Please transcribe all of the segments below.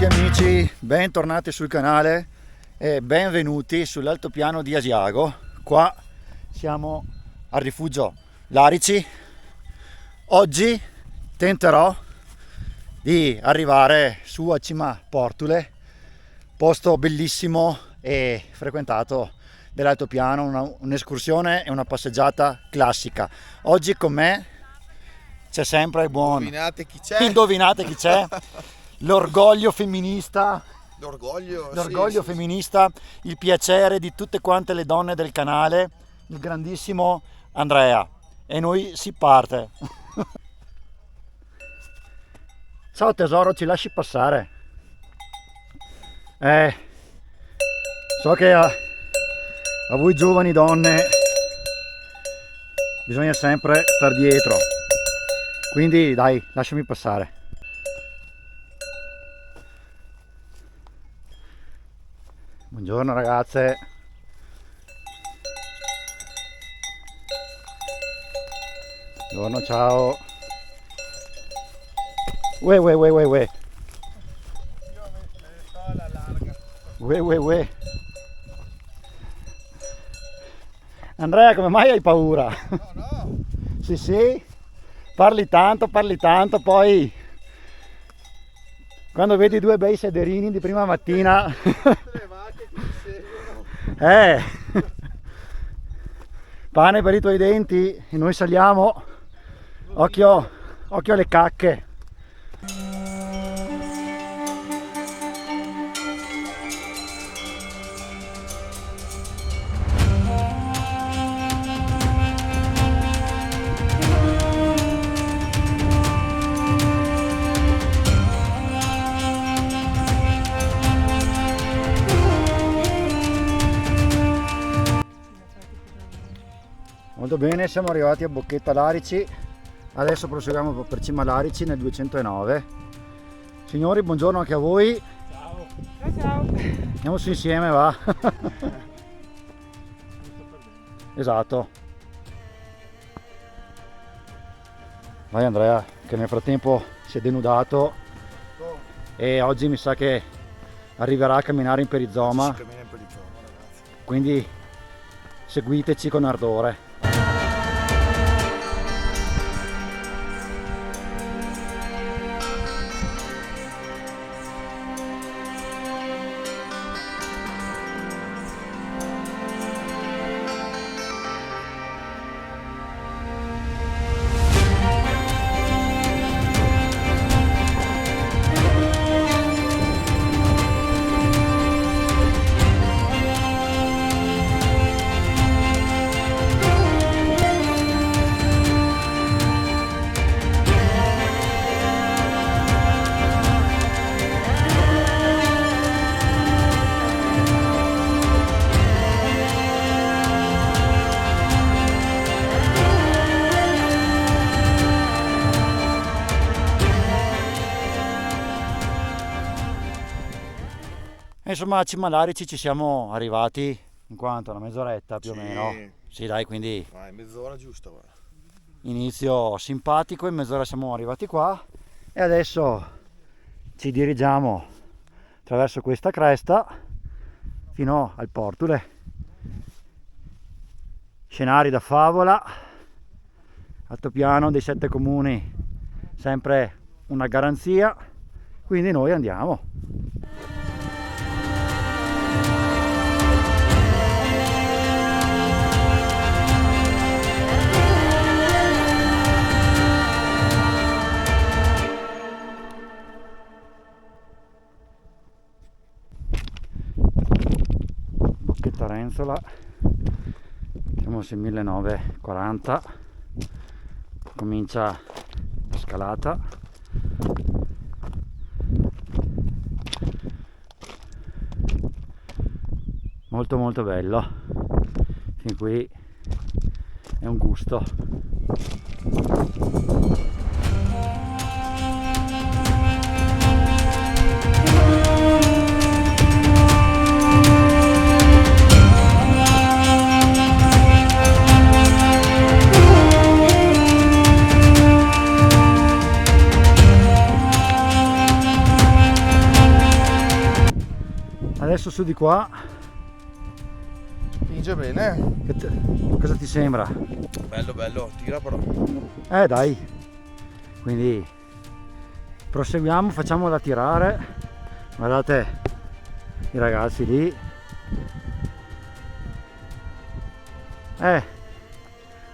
tutti amici, bentornati sul canale e benvenuti sull'altopiano di Asiago. Qua siamo al rifugio Larici. Oggi tenterò di arrivare su a Cima Portule, posto bellissimo e frequentato dell'altopiano, un'escursione e una passeggiata classica. Oggi con me c'è sempre il buon... Indovinate chi c'è? L'orgoglio femminista, L'orgoglio femminista, il piacere di tutte quante le donne del canale, il grandissimo Andrea. E noi si parte. Ciao tesoro, ci lasci passare? So che a voi giovani donne bisogna sempre star dietro, quindi dai, lasciami passare. Buongiorno ragazze. Buongiorno, ciao. Uè. Io me ne sto alla larga. Uè. Andrea, come mai hai paura? No. Sì. Parli tanto, poi quando vedi due bei sederini di prima mattina Le vacche che mi seguono. Pane per i tuoi denti e noi saliamo. Occhio alle cacche. Molto bene, siamo arrivati a Bocchetta Larici, adesso proseguiamo per Cima Larici nel 209. Signori, buongiorno anche a voi. Ciao. Andiamo su insieme, va. Esatto. Vai Andrea, che nel frattempo si è denudato e oggi mi sa che arriverà a camminare in perizoma, Si cammina in perizoma, ragazzi. quindi seguiteci con ardore. Insomma, a Cima Larici ci siamo arrivati in quanto una mezz'oretta più o meno. Sì dai, quindi Vai, mezz'ora giusta, guarda. inizio simpatico, in mezz'ora siamo arrivati qua e adesso ci dirigiamo attraverso questa cresta fino al Portule. Scenari da favola, altopiano dei 7 comuni, sempre una garanzia, quindi noi andiamo. Bocchetta Renzola, siamo sul 1940, comincia la scalata. Molto bello, fin qui è un gusto. su di qua. Spinge bene. Cosa ti sembra? Bello, bello, tira però. Dai. Quindi proseguiamo, facciamola tirare. Guardate i ragazzi lì.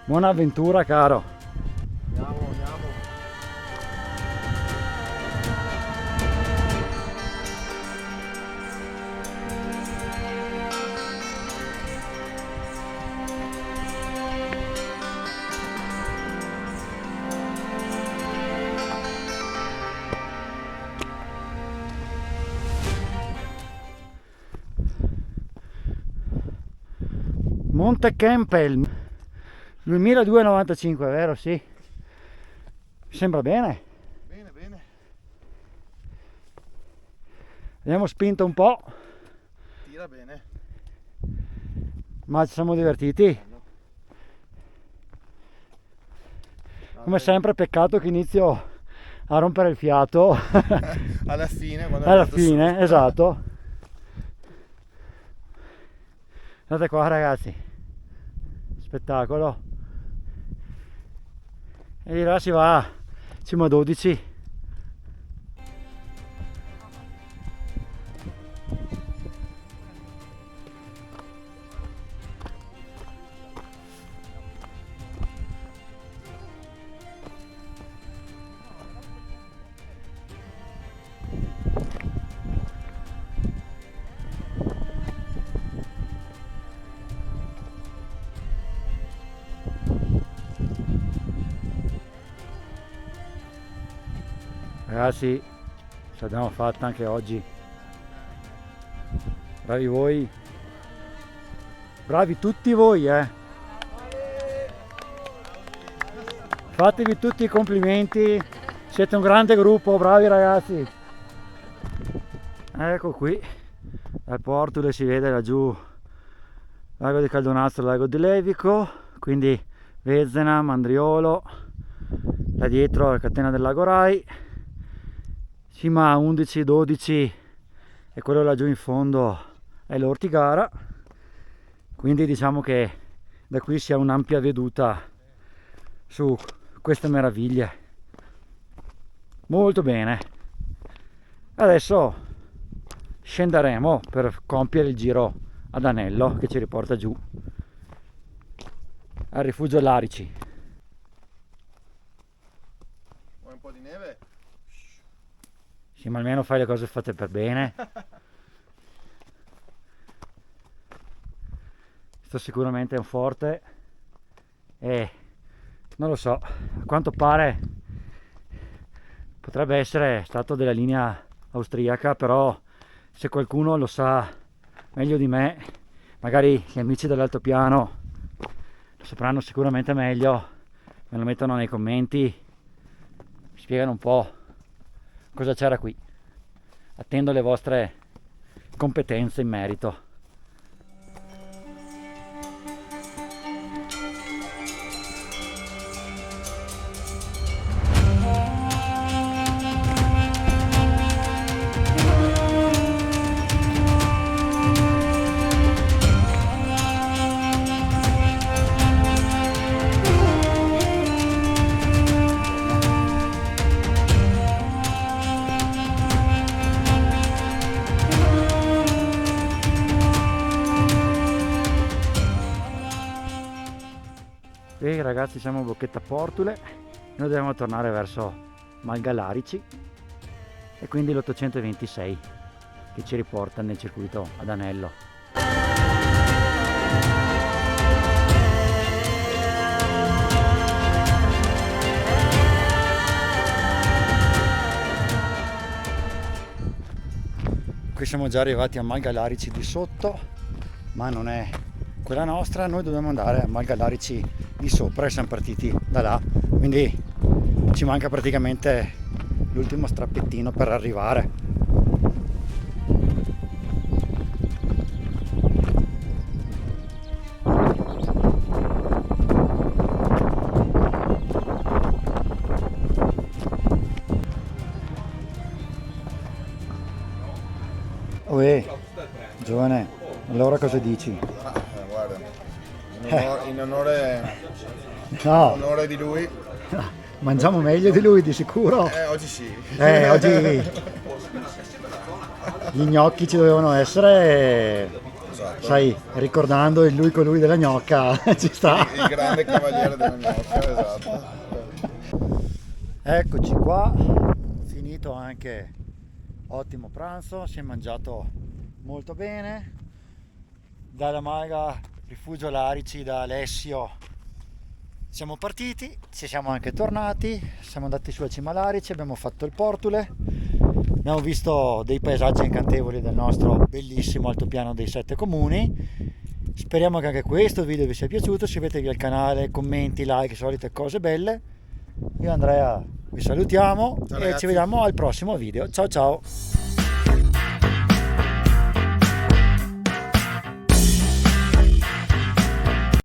Buona avventura, caro. Andiamo, andiamo. Monte Campbell 2295, vero? Sì, mi sembra bene. Bene, bene. Abbiamo spinto un po', Tira bene. ma ci siamo divertiti. Come sempre, peccato che inizio a rompere il fiato. Alla fine, quando Alla è andato fine, su. esatto. Guardate qua, ragazzi, spettacolo. E di là si va cima a 12. Ragazzi, ce l'abbiamo fatta anche oggi. Bravi voi. Bravi tutti voi, Fatevi tutti i complimenti. Siete un grande gruppo, bravi ragazzi. Ecco qui, dal Portule si vede laggiù Lago di Caldonazzo, Lago di Levico, quindi Vezzena, Mandriolo, là dietro la catena del Lago Rai. Cima 11, 12 e quello laggiù in fondo è l'Ortigara, quindi diciamo che da qui si ha un'ampia veduta su queste meraviglie. Molto bene, adesso scenderemo per compiere il giro ad Anello che ci riporta giù al rifugio Larici. Vuoi un po' di neve? Sì, ma almeno fai le cose fatte per bene. Questo sicuramente è un forte e non lo so, a quanto pare potrebbe essere stato della linea austriaca, però se qualcuno lo sa meglio di me, magari gli amici dell'altopiano lo sapranno sicuramente meglio, me lo mettono nei commenti, mi spiegano un po' cosa c'era qui. Attendo le vostre competenze in merito. E ragazzi, siamo a Bocchetta Portule, noi dobbiamo tornare verso Malgalarici e quindi l'826 che ci riporta nel circuito ad Anello. Qui siamo già arrivati a Malgalarici di sotto, ma non è quella nostra, noi dobbiamo andare a Malgalarici di sopra e siamo partiti da là, quindi ci manca praticamente l'ultimo strappettino per arrivare. Uè, allora cosa dici? Guarda, in No, onore di lui, mangiamo meglio di lui di sicuro. oggi sì. Oggi gli gnocchi ci dovevano essere, Esatto. sai, ricordando il lui con lui della gnocca, ci sta. Il grande cavaliere della gnocca, esatto. Eccoci qua, finito anche ottimo pranzo, si è mangiato molto bene. Dalla Malga Rifugio Larici, da Alessio siamo partiti, ci siamo anche tornati, siamo andati sulla cima Larici, abbiamo fatto il Portule, abbiamo visto dei paesaggi incantevoli del nostro bellissimo altopiano dei 7 comuni. Speriamo che anche questo video vi sia piaciuto, iscrivetevi al canale, commenti, like, solite cose belle. Io e Andrea vi salutiamo Ciao, e ragazzi. ci vediamo al prossimo video. Ciao ciao!